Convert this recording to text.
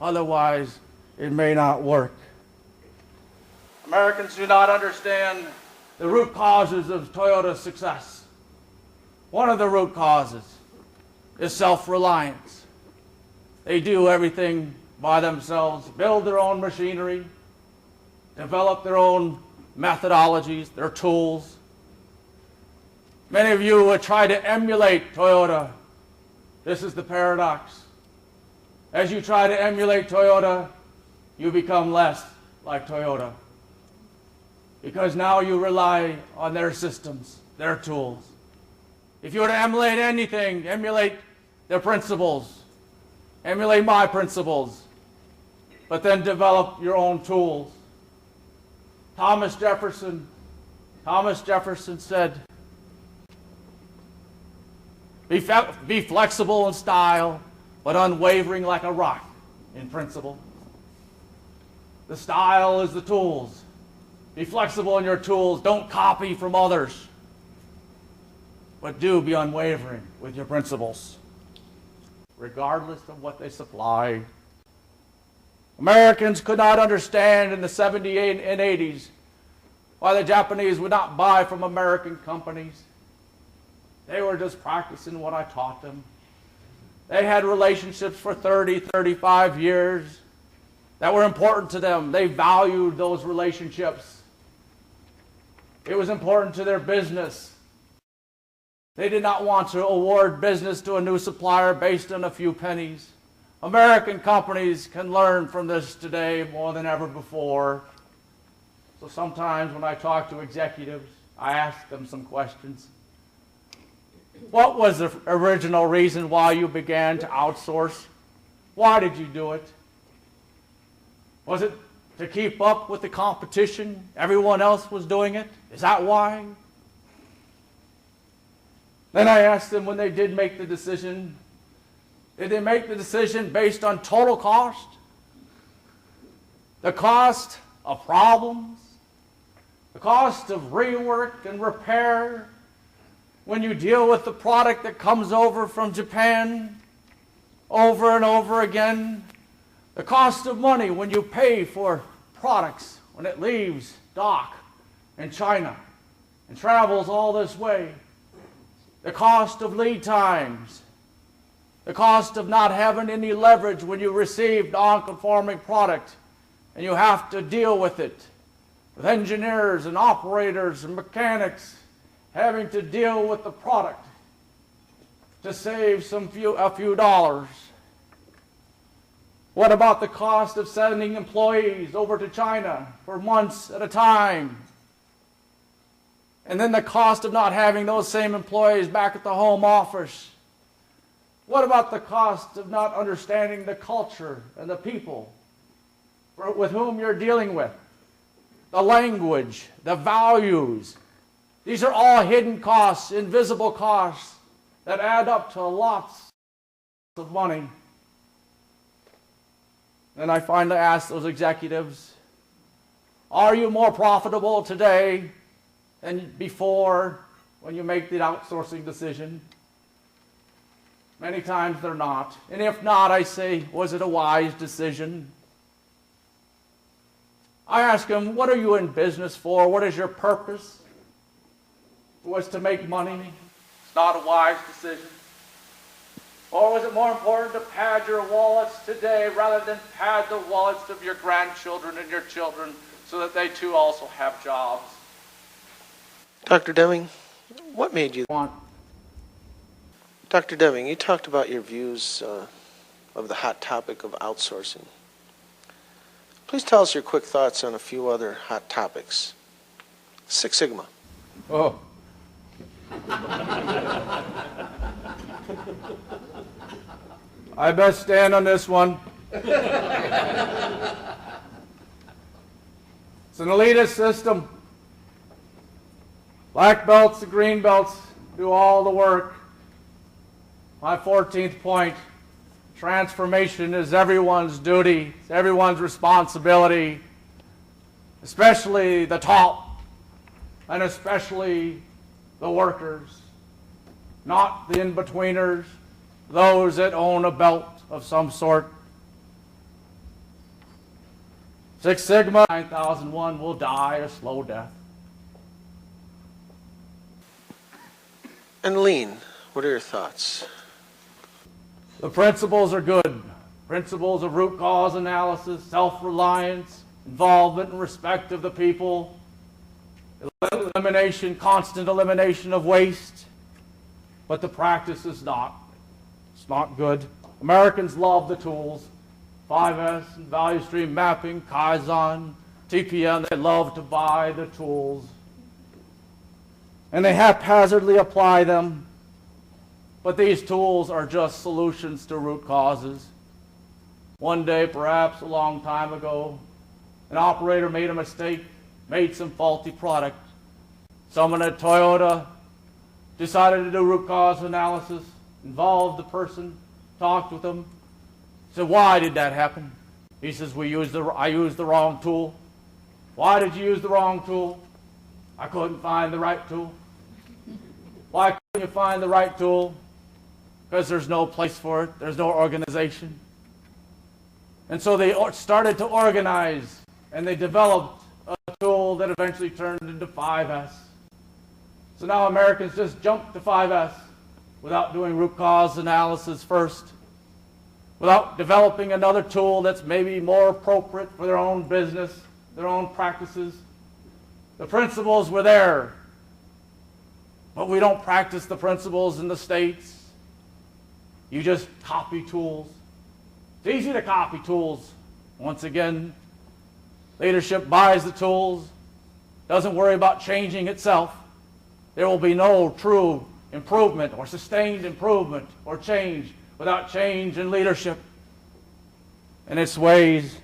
Otherwise, it may not work. Americans do not understand the root causes of Toyota's success. One of the root causes is self-reliance. They do everything by themselves, build their own machinery, develop their own methodologies, their tools. Many of you would try to emulate Toyota. This is the paradox. As you try to emulate Toyota, you become less like Toyota. Because now you rely on their systems, their tools. If you were to emulate anything, emulate their principles, emulate my principles, but then develop your own tools. Thomas Jefferson said, be flexible in style, but unwavering like a rock in principle. The style is the tools. Be flexible in your tools. Don't copy from others. But do be unwavering with your principles, regardless of what they supply. Americans could not understand in the 70s and 80s why the Japanese would not buy from American companies. They were just practicing what I taught them. They had relationships for 30, 35 years that were important to them. They valued those relationships. It was important to their business. They did not want to award business to a new supplier based on a few pennies. American companies can learn from this today more than ever before. So sometimes when I talk to executives, I ask them some questions. What was the original reason why you began to outsource? Why did you do it? Was it to keep up with the competition? Everyone else was doing it? Is that why? Then I asked them when they did make the decision, did they make the decision based on total cost? The cost of problems? The cost of rework and repair? When you deal with the product that comes over from Japan over and over again? The cost of money when you pay for products when it leaves dock in China and travels all this way? The cost of lead times, the cost of not having any leverage when you receive non-conforming product and you have to deal with it, with engineers and operators and mechanics having to deal with the product to save a few dollars. What about the cost of sending employees over to China for months at a time? And then the cost of not having those same employees back at the home office. What about the cost of not understanding the culture and the people with whom you're dealing with? The language, the values. These are all hidden costs, invisible costs that add up to lots of money. Then I finally asked those executives, are you more profitable today than before when you make the outsourcing decision? Many times they're not. And if not, I say, was it a wise decision? I ask them, what are you in business for? What is your purpose? Was to make money? It's not a wise decision. Or was it more important to pad your wallets today rather than pad the wallets of your grandchildren and your children so that they too also have jobs? Dr. Deming, what made you want? Dr. Deming, you talked about your views of the hot topic of outsourcing. Please tell us your quick thoughts on a few other hot topics. Six Sigma. Oh. I best stand on this one. It's an elitist system. Black belts and green belts do all the work. My 14th point, transformation is everyone's duty, it's everyone's responsibility, especially the top, and especially the workers, not the in-betweeners, those that own a belt of some sort. Six Sigma 9001 will die a slow death. And Lean, what are your thoughts? The principles are good. Principles of root cause analysis, self-reliance, involvement and respect of the people, elimination, constant elimination of waste. But the practice is not. It's not good. Americans love the tools. 5S, and value stream mapping, Kaizen, TPM, they love to buy the tools. And they haphazardly apply them. But these tools are just solutions to root causes. One day, perhaps a long time ago, an operator made a mistake, made some faulty product. Someone at Toyota decided to do root cause analysis, involved the person, talked with them, said, why did that happen? He says, I used the wrong tool. Why did you use the wrong tool? I couldn't find the right tool. Why couldn't you find the right tool? Because there's no place for it. There's no organization. And so they started to organize, and they developed a tool that eventually turned into 5S. So now Americans just jump to 5S without doing root cause analysis first, without developing another tool that's maybe more appropriate for their own business, their own practices. The principles were there, but we don't practice the principles in the States. You just copy tools. It's easy to copy tools. Once again, leadership buys the tools, doesn't worry about changing itself. There will be no true improvement or sustained improvement or change without change in leadership and its ways.